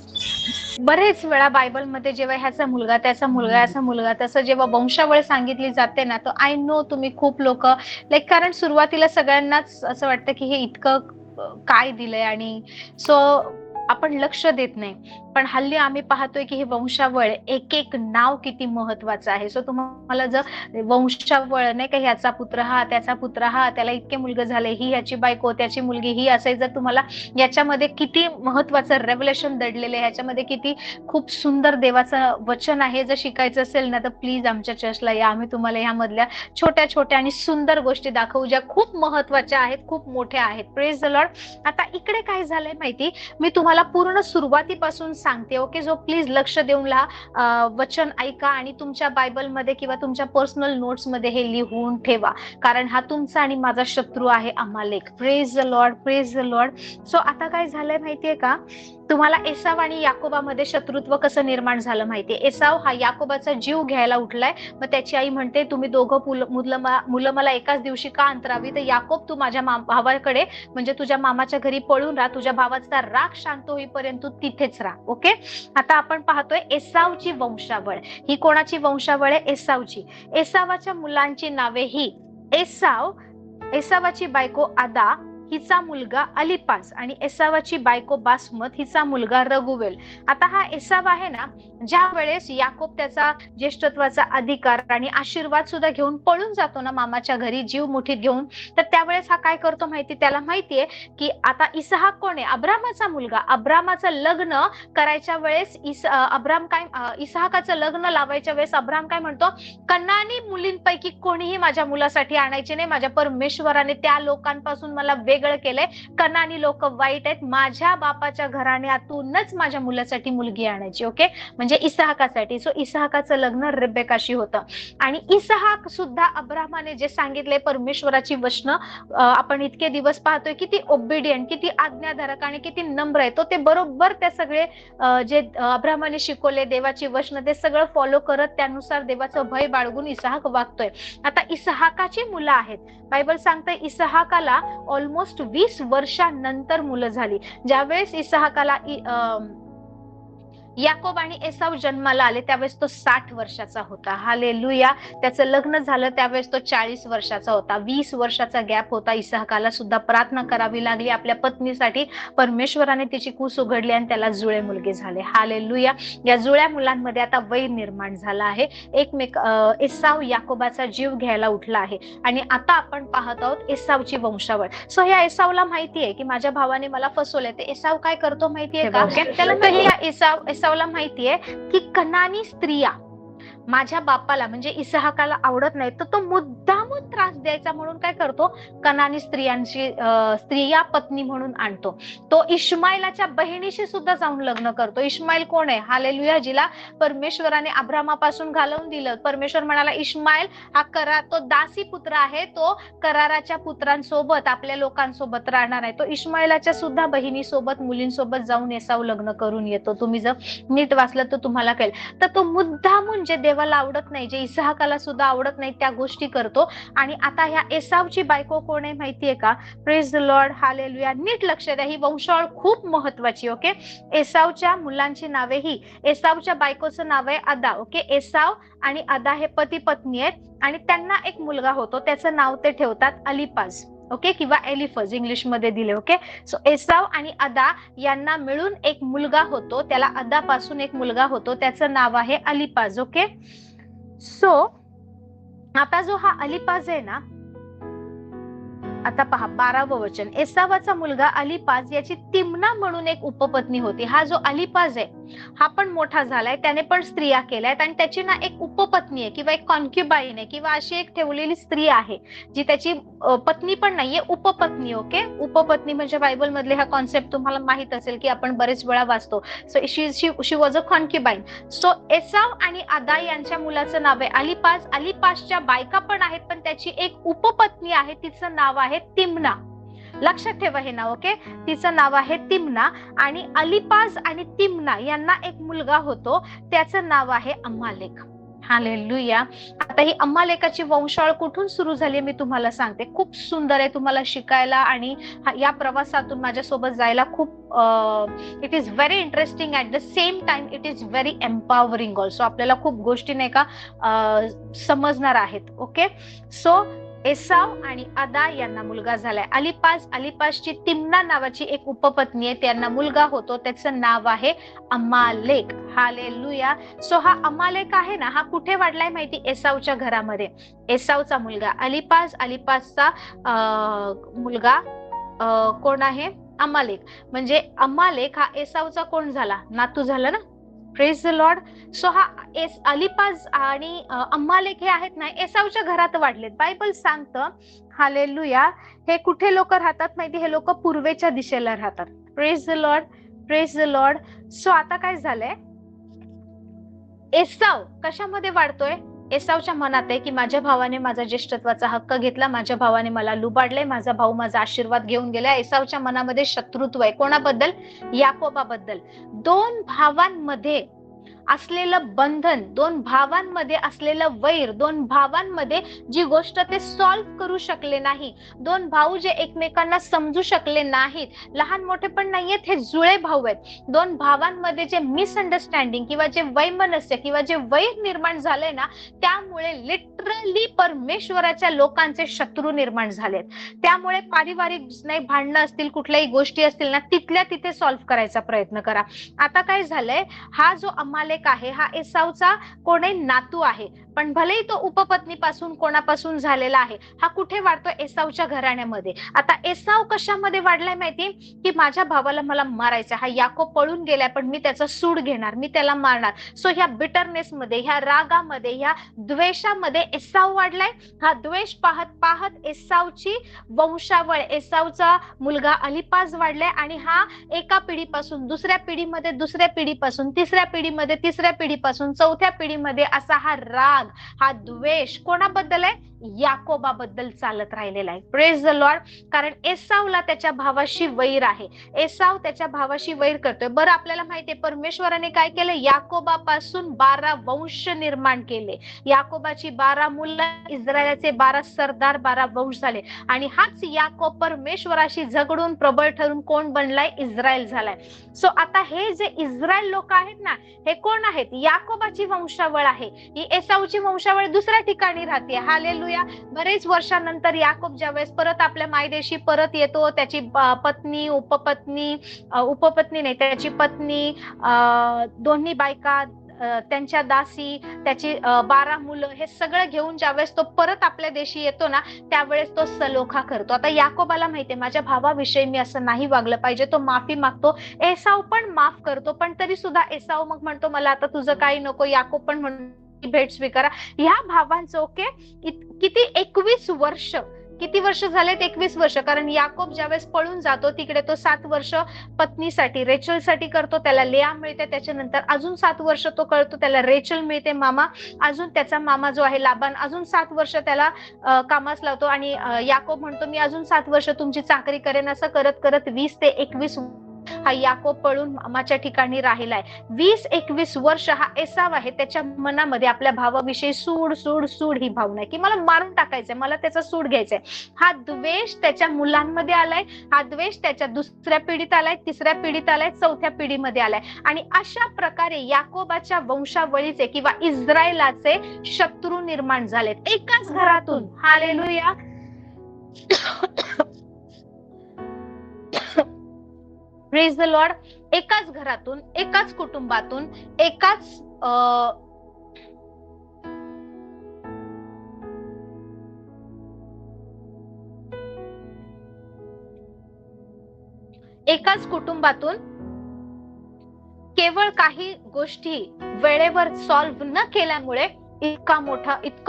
बरेच वेळा बायबलमध्ये जेव्हा ह्याचा मुलगा, त्याचा मुलगा, याचा मुलगा, तसं जेव्हा वंशावळ सांगितली जाते ना, तर आय नो तुम्ही खूप लोक लाईक, कारण सुरुवातीला सगळ्यांनाच असं वाटतं की हे इतकं काय दिलंय आणि सो आपण लक्ष देत नाही. पण हल्ली आम्ही पाहतोय की हे वंशावळ, एक एक नाव किती महत्वाचं आहे. सो तुम्हाला जर वंशावळ नाही का, ह्याचा पुत्र हा, त्याचा पुत्र हा, त्याला इतके मुलगे झाले, ही ह्याची बायको, त्याची मुलगी ही, असे जर तुम्हाला याच्यामध्ये किती महत्वाचं रेव्हलेशन दडलेलं आहे, ह्याच्यामध्ये किती खूप सुंदर देवाचं वचन आहे, जर शिकायचं असेल ना तर प्लीज आमच्या चर्चला या. आम्ही तुम्हाला ह्यामधल्या छोट्या छोट्या आणि सुंदर गोष्टी दाखवू, ज्या खूप महत्वाच्या आहेत, खूप मोठ्या आहेत. Praise the Lord. आता इकडे काय झालंय माहिती, मी तुम्हाला तुम्हाला पूर्ण सुरुवातीपासून सांगते, ओके. जो प्लीज लक्ष देऊन वचन ऐका आणि तुमच्या बायबलमध्ये किंवा तुमच्या पर्सनल नोट्स मध्ये हे लिहून ठेवा, कारण हा तुमचा आणि माझा शत्रू आहे Amalek. Praise the Lord, praise the Lord. So आता काय झालंय माहितीये का, तुम्हाला एसाव आणि याकोबामध्ये शत्रुत्व कसं निर्माण झालं माहितीये. एसाव हा याकोबाचा जीव घ्यायला उठलाय. मग त्याची आई म्हणते, तुम्ही दोघं मुलं मला एकाच दिवशी का अंतरावी, तर याकोब तू माझ्या भावाकडे म्हणजे तुझ्या मामाच्या घरी पळून राहा, तुझ्या भावाचा राग शांत होईपर्यंत तू तिथेच राहा, ओके. आता आपण पाहतोय एसावची वंशावळ. ही कोणाची वंशावळ आहे? एसावची. एसावाच्या मुलांची नावे ही एसावाची बायको आदा, हिचा मुलगा अलिपाज, आणि एसावाची बायको बासमत, हिचा मुलगा रघुवेल. आता हा एसाव आहे ना, ज्या वेळेस याकोब त्याचा ज्येष्ठत्वाचा अधिकार आणि आशीर्वाद सुद्धा घेऊन पळून जातो ना मामाच्या घरी जीव मुठीत घेऊन, तर त्यावेळेस हा काय करतो माहिती, त्याला माहितीये की आता इसहाक कोण आहे? अब्रामाचा मुलगा. अब्रामाचं लग्न करायच्या वेळेस इसहाकाचं लग्न लावायच्या वेळेस अब्राम काय म्हणतो, कनानी मुलींपैकी कोणीही माझ्या मुलासाठी आणायचे नाही, माझ्या परमेश्वराने त्या लोकांपासून मला वेगळं केलंय, कनानी लोक वाईट आहेत, माझ्या बापाच्या घराण्यातूनच माझ्या मुलासाठी मुलगी आणायची, ओके. म्हणजे इसहाकासाठी. सो इसहाकाचं लग्न रेबेकाशी होतं. आणि इसहाक सुद्धा अब्रामाने जे सांगितले परमेश्वराची वचन, आपण इतके दिवस पाहतोय किती ओबिडियंट, किती आज्ञाधारक आणि किती नम्र आहे तो. ते बरोबर त्या सगळे जे अब्रामाने शिकवले देवाची वचन, ते सगळं फॉलो करत त्यानुसार देवाचं भय बाळगून इसहाक वागतोय. आता इसहाकाची मुलं आहेत. बायबल सांगतंय इसहाकाला ऑलमोस्ट 20 वर्षानंतर मुलं झाली. ज्यावेळेस इसहाकाला याकोब आणि एसाव जन्माला आले त्यावेळेस तो 60 वर्षाचा होता. हालेलुया. त्याचं लग्न झालं त्यावेळेस तो 40 वर्षाचा होता. 20 वर्षाचा गॅप होता. इसहाकाला सुद्धा प्रार्थना करावी लागली आपल्या पत्नीसाठी. परमेश्वराने तिची कूस उघडली आणि त्याला जुळे मुलगे झाले. हालेलुया. या जुळ्या मुलांमध्ये आता वैर निर्माण झाला आहे. एसाव याकोबाचा जीव घ्यायला उठला आहे. आणि आता आपण पाहत आहोत एसावची वंशावळ. सो या एसावला माहितीये की माझ्या भावाने मला फसवले. ते एसाव काय करतो माहितीये का, त्याला एसावला माहितीये की कनानी स्त्रिया माझ्या बापाला म्हणजे इसहाकाला आवडत नाही, तर तो मुद्दामून त्रास द्यायचा म्हणून काय करतो, कनानी स्त्रिया पत्नी म्हणून आणतो. तो इश्माईलाच्या बहिणीशी सुद्धा जाऊन लग्न करतो. इश्माईल कोण आहे? हालेलुया. जिला परमेश्वराने अब्रामापासून घालवून दिलं. परमेश्वर म्हणाला इश्माईल हा तो दासी पुत्र आहे, तो कराराच्या पुत्रांसोबत आपल्या लोकांसोबत राहणार आहे. तो इश्माईलाच्या सुद्धा बहिणीसोबत मुलींसोबत जाऊन एसाव लग्न करून येतो. तुम्ही जर नीट वाचलं तर तुम्हाला कळेल. तर तो मुद्दामून जे देवाला आवडत नाही, जे इसहाकाला सुद्धा आवडत नाही, त्या गोष्टी करतो. आणि आता ह्या एसावची बायको कोण आहे माहितीये का? Praise the Lord. हालेलुया. नीट लक्ष द्या, ही वंशावळ खूप महत्वाची, ओके. एसावच्या मुलांची नावे ही, एसावच्या बायकोचं नाव आहे अदा, ओके. एसाव आणि अदा हे पती पत्नी आहेत आणि त्यांना एक मुलगा होतो, त्याचं नाव ते ठेवतात अलिपाज, ओके, किंवा एलिफज इंग्लिश मध्ये दिले, ओके. सो एसाव आणि अदा यांना मिळून एक मुलगा होतो, त्याला अदा पासून एक मुलगा होतो, त्याचं नाव आहे अलिपाज, ओके. सो आता जो हा अलिपाज आहे ना, आता पहा 12वं वचन. एसावाचा मुलगा अलिपाज याची तिम्ना म्हणून एक उपपत्नी होती. हा जो अलिपाज आहे हा पण मोठा झालाय, त्याने पण स्त्रिया केल्यात आणि त्याची ना एक उपपत्नी आहे किंवा एक कॉन्क्युबाईन आहे किंवा अशी एक ठेवलेली स्त्री आहे जी त्याची पत्नी पण नाहीये, उपपत्नी, ओके. उपपत्नी म्हणजे बायबल मधले हा कॉन्सेप्ट तुम्हाला माहित असेल की आपण बरेच वेळा वाचतो. So she was a concubine. So एसाव आणि अदा यांच्या मुलाचं नाव आहे अलिपाज. अलिपाजच्या बायका पण आहेत, पण त्याची एक उपपत्नी आहे, तिचं नाव आहे तिम्ना. लक्षात ठेवा हे नाव, ओके. तिचं नाव आहे तिम्ना. आणि अलिपाज आणि तिम्ना यांना एक मुलगा होतो, त्याचं नाव आहे अम्मालेक. हालेलुया. आता ही अम्मालेकाची वंशावळ कुठून सुरू झाली मी तुम्हाला सांगते. खूप सुंदर आहे, तुम्हाला शिकायला आणि या प्रवासातून माझ्यासोबत जायला खूप it is very interesting. At the same time it is very empowering also. आपल्याला खूप गोष्टी नाही का समजणार आहेत, ओके. सो एसाव आणि अदा यांना मुलगा झालाय अलिपाजची तिम्ना नावाची एक उपपत्नी आहे, त्यांना मुलगा होतो, त्याचं नाव आहे अम्मालेक. हालेलुया. सो हा अम्मालेक आहे ना, हा कुठे वाढलाय माहिती? एसावच्या घरामध्ये. एसावचा मुलगा अलिपाजचा मुलगा कोण आहे? अम्मालेक. म्हणजे अम्मालेक हा एसावचा कोण झाला? नातू झाला ना. Praise the Lord. सो हा अलिपाज आणि अम्मालेक हे आहेत ना, एसावच्या घरात वाढलेत. बायबल सांगतं हालेलुया, हे कुठे लोक राहतात माहिती? हे लोक पूर्वेच्या दिशेला राहतात. Praise the Lord. Praise the Lord. So आता काय झालंय, एसाव कशामध्ये वाढतोय? एसावच्या मनात आहे की माझ्या भावाने माझा ज्येष्ठत्वाचा हक्क घेतला, माझ्या भावाने मला लुबाडले, माझा भाऊ माझा आशीर्वाद घेऊन गेला. एसावच्या मनामध्ये शत्रुत्व आहे. कोणाबद्दल? याकोबाबद्दल. दोन भावांमध्ये असलेलं बंधन, दोन भावांमध्ये असलेलं वैर, दोन भावांमध्ये जी गोष्ट ते सॉल्व्ह करू शकले नाही, दोन भाऊ जे एकमेकांना समजू शकले नाहीत, लहान मोठे पण नाहीयेत, हे जुळे भाऊ आहेत. दोन भावांमध्ये जे मिसअंडरस्टँडिंग किंवा जे वैमनस्य किंवा जे वैर निर्माण झालंय ना, त्यामुळे लिटरली परमेश्वराच्या लोकांचे शत्रू निर्माण झालेत. त्यामुळे पारिवारिक नाही भांडणं असतील, कुठल्याही गोष्टी असतील ना, तिथल्या तिथे सॉल्व्ह करायचा प्रयत्न करा. आता काय झालंय, हा जो अमालेक आहे हा एसावचा कोणी नातू आहे, पण भलेही तो उपपत्नीपासून कोणापासून झालेला आहे. हा कुठे वाढतो? एसावच्या घराण्यामध्ये. आता एसाव कशामध्ये वाढलाय माहिती? की माझ्या भावाला मला मारायचं, हा याकोब पळून गेलाय पण मी त्याचा सूड घेणार, मी त्याला मारणार. सो ह्या बिटरनेस मध्ये, ह्या रागामध्ये, ह्या द्वेषामध्ये एसाव वाढलाय. हा द्वेष पाहत पाहत एसावची वंशावळ, एसावचा मुलगा अलिपाज वाढलाय आणि हा एका पिढीपासून दुसऱ्या पिढीमध्ये, दुसऱ्या पिढीपासून तिसऱ्या पिढीमध्ये, तिसऱ्या पिढीपासून चौथ्या पिढीमध्ये असा हा राग, हा द्वेष कोणाबद्दल आहे? याकोबाबद्दल चालत राहिलेला आहे. Praise the Lord. कारण एसावला त्याच्या भावाशी वैर आहे. एसाव त्याच्या भावाशी वैर करतोय. बरं आपल्याला माहितीये परमेश्वराने काय केलं? याकोबापासून 12 वंश निर्माण केले. याकोबाची 12 मुलं, इस्रायलचे 12 सरदार, 12 वंश झाले. आणि हाच याकोब परमेश्वराशी झगडून प्रबळ ठरून कोण बनलाय? इस्रायल झालाय. सो आता हे जे इस्रायल लोक आहेत ना, हे कोण आहेत? याकोबाची वंशावळ आहे. ही एसावची वंशावळ दुसऱ्या ठिकाणी राहते. हालेलुया. बरेच वर्षानंतर याकोब ज्यावेळेस परत आपल्या मायदेशी परत येतो, त्याची पत्नी, उपपत्नी नाही, त्याची पत्नी, दोन्ही बायका, त्यांच्या दासी, त्याची 12 मुलं, हे सगळं घेऊन ज्यावेळेस तो परत आपल्या देशी येतो ना, त्यावेळेस तो सलोखा करतो. आता याकोबाला माहितीये माझ्या भावाविषयी मी असं नाही वागलं पाहिजे, तो माफी मागतो. एसाव पण माफ करतो, पण तरी सुद्धा एसाव मग म्हणतो मला आता तुझं काही नको. याकोब पण म्हणतो भेट स्वीकारा. ह्या भावांचं ओके किती 21 वर्ष, किती वर्ष झालेत? 21 वर्ष. कारण याकोब ज्यावेळेस पळून जातो तिकडे तो 7 वर्ष पत्नीसाठी, रेचलसाठी करतो, त्याला लेया मिळते. त्याच्यानंतर अजून 7 वर्ष तो करतो, त्याला रेचल मिळते मामा. अजून त्याचा मामा जो आहे लाबान अजून 7 वर्ष त्याला कामास लावतो. आणि याकोब म्हणतो मी अजून 7 वर्ष तुमची चाकरी करेन. असं करत करत 20 ते 21 हा याकोब पळून मामाच्या ठिकाणी राहिलाय. 20-21 वर्ष हा एसाव आहे. त्याच्या मनामध्ये आपल्या भावाविषयी सूड सूड सूड ही भावना आहे की मला मारून टाकायचंय, मला त्याचा सूड घ्यायचंय. हा द्वेष त्याच्या मुलांमध्ये आलाय, हा द्वेष त्याच्या दुसऱ्या पिढीत आलाय, तिसऱ्या पिढीत आलाय, चौथ्या पिढीमध्ये आलाय. आणि अशा प्रकारे याकोबाच्या वंशावळीचे किंवा इस्रायलाचे शत्रू निर्माण झालेत एकाच घरातून. हालेलुया. Praise the Lord. एकाच घरातून, एकाच कुटुंबातून, एकाच कुटुंबातून केवळ काही गोष्टी वेळेवर सॉल्व्ह न केल्यामुळे इतकं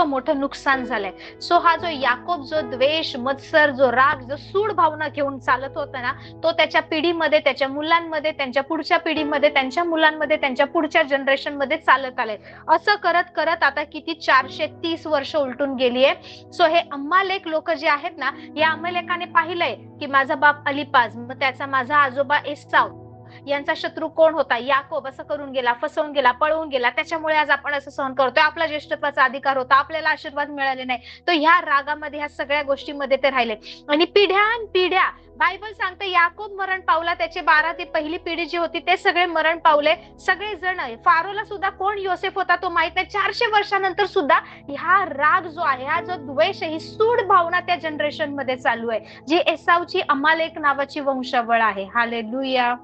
मोठं नुकसान झालंय. सो हा जो याकोब, जो द्वेष, मत्सर, जो राग, जो सूड भावना घेऊन चालत होता ना, तो त्याच्या पिढीमध्ये, त्याच्या मुलांमध्ये, त्यांच्या पुढच्या पिढीमध्ये, त्यांच्या मुलांमध्ये, त्यांच्या पुढच्या जनरेशन मध्ये चालत आलंय. असं करत करत आता किती 430 वर्ष उलटून गेलीये. सो हे अम्मालेक लोक जे आहेत ना, या अम्मालेकाने पाहिलंय की माझा बाप अलिपाज, मग त्याचा माझा आजोबा एसाव, यांचा शत्रू कोण होता? याकोब. असं करून गेला, फसवून गेला, पळवून गेला, त्याच्यामुळे आज आपण असं सहन करतोय. आपला ज्येष्ठत्वाचा अधिकार होता, आपल्याला आशीर्वाद मिळाले नाही. तो ह्या रागामध्ये, ह्या सगळ्या गोष्टीमध्ये ते राहिले. आणि पिढ्यानपिढ्या बायबल सांगते याकोब मरण पावला, त्याचे 12 ते पहिली पिढी जी होती ते सगळे मरण पावले. सगळे जण, फारोला सुद्धा कोण योसेफ होता तो माहित नाही. 400 वर्षानंतर सुद्धा हा राग जो आहे, हा जो द्वेष, ही सूड भावना त्या जनरेशन मध्ये चालू आहे, जी एसावची अमालेक नावाची वंशावळ आहे. हालेलुया.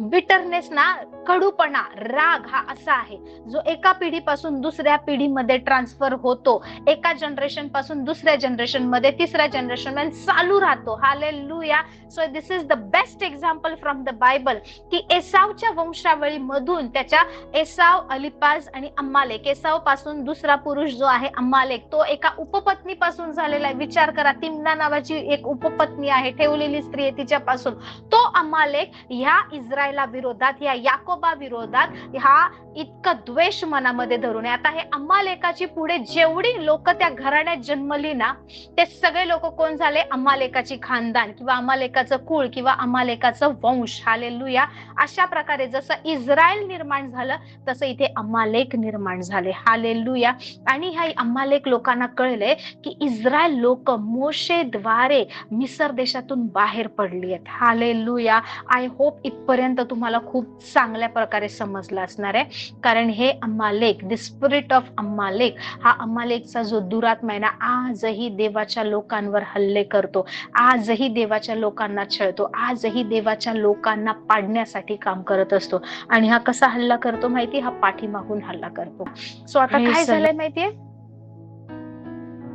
बिटरनेस ना, कडूपणा, राग हा असा आहे जो एका पिढीपासून दुसऱ्या पिढीमध्ये ट्रान्सफर होतो, एका जनरेशन पासून दुसऱ्या जनरेशन मध्ये, तिसऱ्या जनरेशन मध्ये चालू राहतो. Hallelujah. So this is the best example from the Bible की एसावच्या वंशावळी मधून त्याच्या एसाव, अलिपाज आणि अम्मालेक, एसाव पासून दुसरा पुरुष जो आहे अम्मालेक, तो एका उपपत्नी पासून झालेला आहे. विचार करा, तिमना नावाची एक उपपत्नी आहे, ठेवलेली स्त्री आहे, तिच्यापासून तो अम्मालेक ह्या इस्रायला विरोधात, ह्या याकोबा विरोधात हा इतका द्वेष मनामध्ये धरून आहे. आता हे अम्मालेकाची पुढे जेवढी लोक त्या घराण्यात जन्मली ना, ते सगळे लोक कोण झाले? अम्मालेकाची खानदान किंवा अम्मालेकाचं कुळ किंवा अम्मालेकाचं वंश. हालेलुया. अशा प्रकारे जसं इस्रायल निर्माण झालं तसं इथे अम्मालेक निर्माण झाले. हालेलुया. आणि ह्या अम्मालेक लोकांना कळले की इस्रायल लोक मोशेद्वारे मिसर देशातून बाहेर पडली आहेत. हालेलुया. आय होप इथपर्यंत तुम्हाला खूप चांगल्या प्रकारे समजलं असणार आहे. कारण हे अम्मालेक, द स्पिरिट ऑफ अम्मालेक, हा अम्मालेकचा जो दुरात्मा आहे ना, आजही देवाच्या लोकांवर हल्ले करतो, आजही देवाच्या लोकांना छळतो, आजही देवाच्या लोकांना पाडण्यासाठी काम करत असतो. आणि हा कसा हल्ला करतो माहिती? हा पाठीमागून हल्ला करतो. सो आता काय झालंय माहितीये?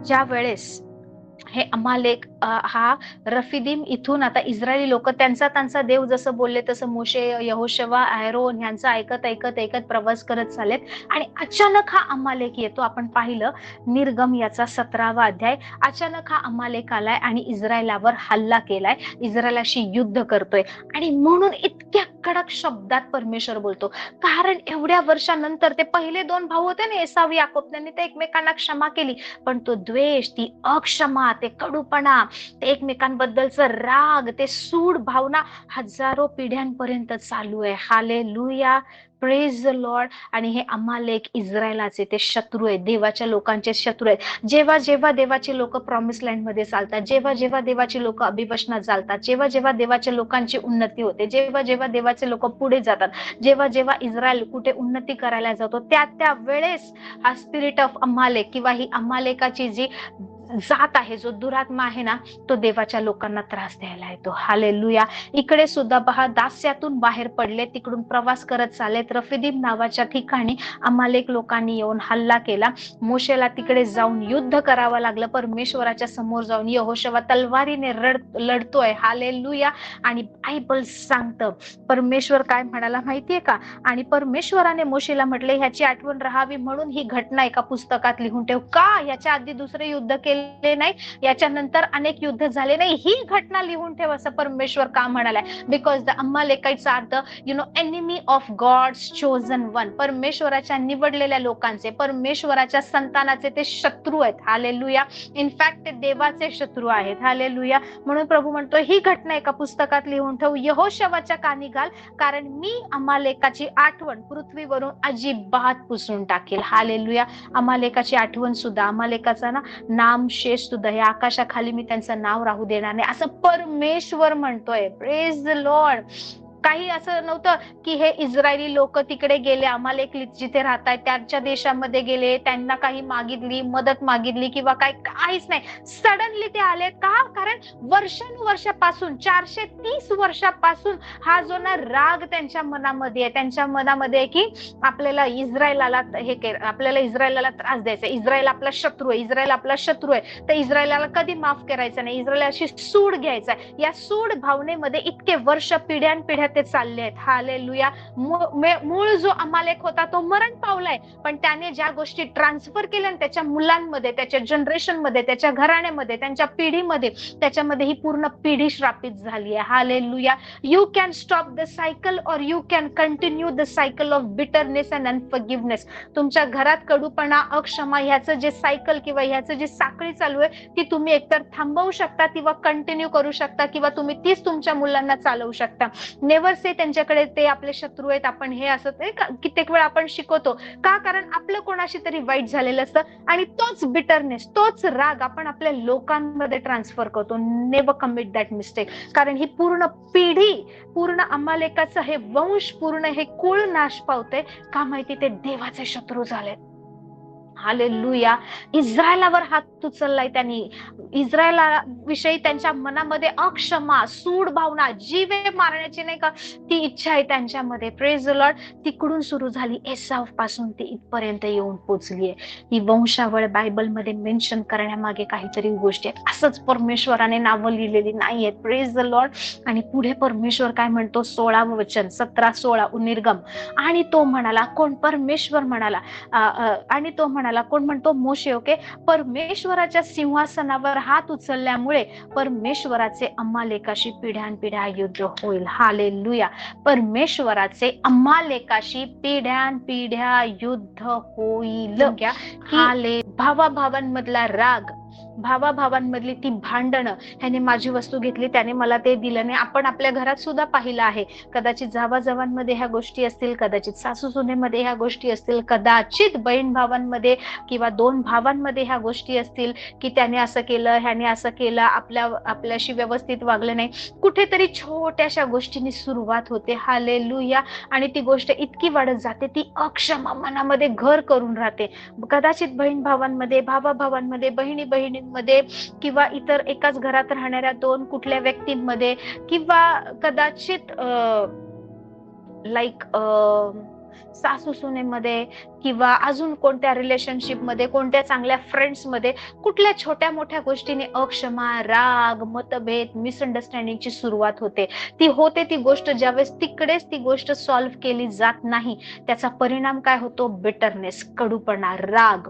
ज्या वेळेस हे अमालेक हा रफिदीम इथून, आता इस्रायली लोक त्यांचा देव जसं बोलले तसं मोशे, यहोशवा, आयरोन यांचा ऐकत ऐकत ऐकत प्रवास करत चालेत. आणि अचानक हा अमालेक येतो. आपण पाहिलं निर्गम याचा 17वा अध्याय. अचानक हा अमालेक आलाय आणि इस्रायलावर हल्ला केलाय, इस्रायलाशी युद्ध करतोय. आणि म्हणून इतक्या कडक शब्दात परमेश्वर बोलतो, कारण एवढ्या वर्षानंतर ते पहिले 2 भाऊ होते ना, एसाव, याकोब, त्यांनी ते एकमेकांना क्षमा केली, पण तो द्वेष, ती अक्षमा, ते कडूपणा, ते एकमेकांबद्दलचं राग, ते सूड भावना हजारो पिढ्यांपर्यंत चालू आहे. हालेलुया. Praise the Lord. आणि हे अमालेक इस्रायलाचे ते शत्रू आहेत, देवाच्या लोकांचे शत्रू आहेत. जेव्हा जेव्हा देवाचे लोक प्रॉमिस लँड मध्ये चालतात, जेव्हा जेव्हा देवाची लोक अभिवचनात चालतात, जेव्हा जेव्हा देवाच्या लोकांची उन्नती होते, जेव्हा जेव्हा देवाचे लोक पुढे जातात, जेव्हा जेव्हा इस्रायल कुठे उन्नती करायला जातो, त्या वेळेस हा स्पिरिट ऑफ अमालेक किंवा ही अमालेकाची जी जात आहे, जो दुरात्मा आहे ना, तो देवाच्या लोकांना त्रास द्यायला येतो. हालेलुया. इकडे सुद्धा पहा, दास्यातून बाहेर पडले, तिकडून प्रवास करत चाललेत. रफिदीम नावाच्या ठिकाणी अमालेक लोकांनी येऊन हल्ला केला. मोशेला तिकडे जाऊन युद्ध करावं लागलं, परमेश्वराच्या समोर जाऊन. यहोशवा तलवारीने लढतोय. हालेलुया. आणि बायबल सांगतं, परमेश्वर काय म्हणाला माहितीये का? आणि परमेश्वराने मोशेला म्हटले, ह्याची आठवण राहावी म्हणून ही घटना एका पुस्तकात लिहून ठेव. का? याच्या आधी दुसरे युद्ध केले नाही, याच्यानंतर अनेक युद्ध झाले नाही, ही घटना लिहून ठेव, असं परमेश्वर का म्हणालाय? Because the Amalekites are the enemy of God's chosen one. परमेश्वराच्या निवडलेल्या लोकांचे, परमेश्वराच्या संतानाचे ते शत्रू आहेत. हालेलुया. इनफॅक्ट ते देवाचे शत्रू आहेत. हालेलुया. म्हणून प्रभू म्हणतो, ही घटना एका पुस्तकात लिहून ठेव, यहोशवाच्या कानी घाल, कारण मी अमालेकाची आठवण पृथ्वीवरून अजिबात पुसून टाकेल. हालेलुया. अमालेकाची आठवण सुद्धा, अमालेकाचा ना नाम शेष सुद्धा, या आकाशाखाली मी त्यांचं नाव राहू देणार नाही, असं परमेश्वर म्हणतोय. Praise the Lord. काही असं नव्हतं की हे इस्रायली लोक तिकडे गेले, अमालेक जिथे राहतात त्यांच्या देशामध्ये गेले, त्यांना काही मागितली, मदत मागितली किंवा काहीच नाही. सडनली ते आले. का? कारण वर्षानुवर्षापासून, 430 वर्षापासून हा जो ना राग त्यांच्या मनामध्ये आहे, त्यांच्या मनामध्ये आहे की आपल्याला इस्रायलाला आपल्याला इस्रायलाला त्रास द्यायचा, इस्रायल आपला शत्रू आहे, इस्रायल आपला शत्रू आहे, तर इस्रायलाला कधी माफ करायचं नाही, इस्रायलाशी सूड घ्यायचा. या सूड भावनेमध्ये इतके वर्ष, पिढ्यानपिढ्या ते चालले आहेत. हालेलुया. मूळ जो अमालेक होता तो मरण पावलाय, पण त्याने ज्या गोष्टी ट्रान्सफर केल्या त्याच्या मुलांमध्ये, त्याच्या जनरेशन मध्ये, त्याच्या घराण्यामध्ये, त्यांच्या पिढीमध्ये, त्याच्यामध्ये ही पूर्ण पिढी श्रापित झाली आहे. Hallelujah. You can stop the cycle or you can continue the cycle of bitterness and unforgiveness. तुमच्या घरात कडूपणा, अक्षमा ह्याचं जे सायकल किंवा ह्याचं जे साखळी चालू आहे, ती तुम्ही एकतर थांबवू शकता किंवा कंटिन्यू करू शकता, किंवा तुम्ही तीच तुमच्या मुलांना चालवू शकता. नेव्हर से त्यांच्याकडे ते आपले शत्रू आहेत. आपण हे असं कित्येक वेळा आपण शिकवतो. का? कारण आपलं कोणाशी तरी वाईट झालेलं असतं आणि तोच बिटरनेस, तोच राग आपण आपल्या लोकांमध्ये ट्रान्सफर करतो. Never commit that mistake. कारण ही पूर्ण पिढी, पूर्ण अमालेकाचं हे वंश, पूर्ण हे कुळ नाश पावते. का? माहिती? ते देवाचे शत्रू झाले. हालेलुया. इस्रायलावर हात उचललाय त्यांनी. इस्रायला विषयी त्यांच्या मनामध्ये अक्षमा, सूड भावना, जीवे मारण्याची नाही का ती इच्छा आहे त्यांच्यामध्ये. Praise the Lord. तिकडून सुरू झाली, एसाव पासून ती इथपर्यंत येऊन पोहोचलीये. ही वंशावळ बायबलमध्ये मेन्शन करण्यामागे काहीतरी गोष्टी आहेत. असंच परमेश्वराने नावं लिहिलेली नाहीयेत. Praise the Lord. आणि पुढे परमेश्वर काय म्हणतो, 16वं वचन 17-16 निर्गम. आणि तो म्हणाला, कोण? परमेश्वर म्हणाला. आणि तो म्हणाला, कोण म्हणतो? मोशे. ओके. परमेश्वराच्या सिंहासनावर हात उचलल्यामुळे परमेश्वराचे अमालेकाशी पिढ्यानपिढ्या युद्ध होईल. हालेलुया. परमेश्वराचे अमालेकाशी पिढ्यानपिढ्या युद्ध होईल. हाले भावाभावांमधला राग, भावाभावांमधली ती भांडणं, ह्याने माझी वस्तू घेतली, त्याने मला ते दिलं नाही. आपण आपल्या घरात सुद्धा पाहिलं आहे. कदाचित जावाजावांमध्ये ह्या गोष्टी असतील, कदाचित सासू सुनेमध्ये ह्या गोष्टी असतील, कदाचित बहीण भावांमध्ये किंवा दोन भावांमध्ये ह्या गोष्टी असतील, की त्याने असं केलं, ह्याने असं केलं, आपल्याशी व्यवस्थित वागलं नाही. कुठेतरी छोट्याशा गोष्टींनी सुरुवात होते. हालेलुया. आणि ती गोष्ट इतकी वाढत जाते, ती अक्षमा मनामध्ये घर करून राहते. कदाचित बहीण भावांमध्ये, भावाभावांमध्ये, बहिणी बहिणींमध्ये, किंवा इतर एकाच घरात राहणाऱ्या दोन कुठल्या व्यक्तींमध्ये, किंवा कदाचित सासू सुनेमध्ये, किंवा अजून कोणत्या रिलेशनशिप मध्ये, कोणत्या चांगल्या फ्रेंड्स मध्ये, कुठल्या छोट्या मोठ्या गोष्टीने अक्षमा, राग, मतभेद, मिसअंडरस्टँडिंगची सुरुवात होते. ती गोष्ट ज्यावेळेस तिकडेच ती गोष्ट सॉल्व्ह केली जात नाही, त्याचा परिणाम काय होतो? बिटरनेस, कडूपणा, राग,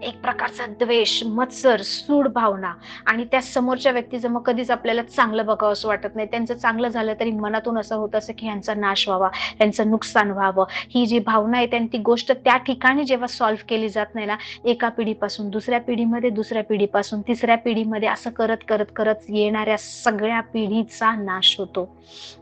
एक प्रकारचा द्वेष, मत्सर, सूड भावना. आणि त्या समोरच्या व्यक्तीचं मग कधीच आपल्याला चांगलं बघावं असं वाटत नाही. त्यांचं चांगलं झालं तरी मनातून असं होत असं की यांचा नाश व्हावा, यांचं नुकसान व्हावं. ही जी भावना आहे ती गोष्ट त्या ठिकाणी जेव्हा सॉल्व्ह केली जात नाही ना, एका पिढीपासून दुसऱ्या पिढीमध्ये, दुसऱ्या पिढीपासून तिसऱ्या पिढीमध्ये, असं करत करत करत येणाऱ्या सगळ्या पिढीचा नाश होतो.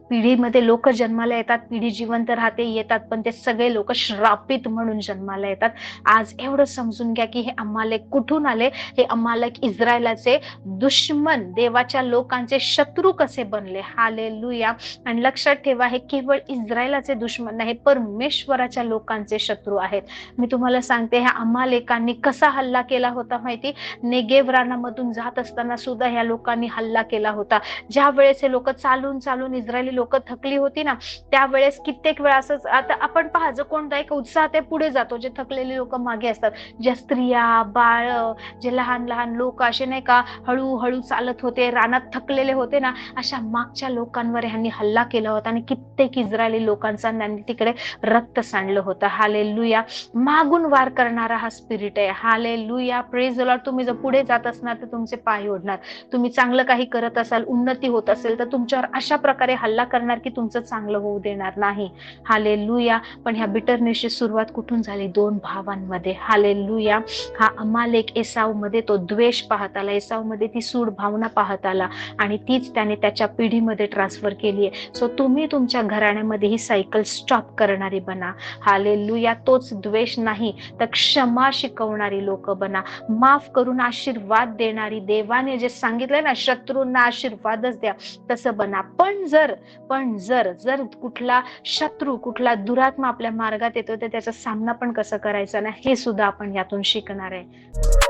पिढीमध्ये लोक जन्माला येतात, पिढी जिवंत राहते, येतात, पण ते सगळे लोक श्रापित म्हणून जन्माला येतात. आज एवढं समजून घ्या की हे अमालेक कुठून आले? हे अमालेक इस्रायलाचे दुश्मन, देवाच्या लोकांचे शत्रू कसे बनले. हालेलुया. आणि लक्षात ठेवा, हे केवळ इस्रायलाचे दुश्मन नाही, परमेश्वराच्या लोकांचे शत्रू आहेत. मी तुम्हाला सांगते, ह्या अमालेकांनी कसा हल्ला केला होता माहिती? नेगेव रानामधून जात असताना सुद्धा ह्या लोकांनी हल्ला केला होता. ज्या वेळेस हे लोक चालून चालून, इस्रायली लोक थकली होती ना, त्यावेळेस कित्येक वेळा असंच, आता आपण पहा, जो कोणता एक उत्साह ते पुढे जातो, जे थकलेले लोक मागे असतात, ज्या स्त्रिया, बाळ, जे लहान लहान लोक असे नाही का हळूहळू चालत होते, रानात थकलेले होते ना, अशा मागच्या लोकांवर ह्यांनी हल्ला केला होता आणि कित्येक इस्रायली लोकांचा त्यांनी तिकडे रक्त सांडलं होतं. हालेलुया. मागून वार करणारा हा स्पिरिट आहे. हालेलुया. Praise the Lord. तुम्ही जर पुढे जात असणार तर तुमचे पाय ओढणार. तुम्ही चांगलं काही करत असाल, उन्नती होत असेल, तर तुमच्यावर अशा प्रकारे हल्ला करणार की तुमचं चांगलं होऊ देणार नाही. हालेलुया. पण ह्या बिटरनेसची सुरुवात कुठून झाली? दोन भावांमध्ये. हालेलुया. हा अमालेक एसाव मध्ये तो द्वेष पाहत आला, एसाव मध्ये ती सूड भावना पाहत आला, आणि तीच त्याने त्याच्या पिढीमध्ये ट्रान्सफर केली आहे. सो तुम्ही तुमच्या घराण्यामध्ये ही सायकल स्टॉप करणारी बना. हालेलुया. तोच द्वेष नाही तर क्षमा शिकवणारी लोक बना, माफ करून आशीर्वाद देणारी, देवाने जे सांगितलंय ना, शत्रूंना आशीर्वादच द्या, तसं बना. पण जर कुठला शत्रू, कुठला दुरात्मा आपल्या मार्गात येतो, तर त्याचा सामना पण कसं करायचा ना, हे सुद्धा आपण यातून शिकणार आहे.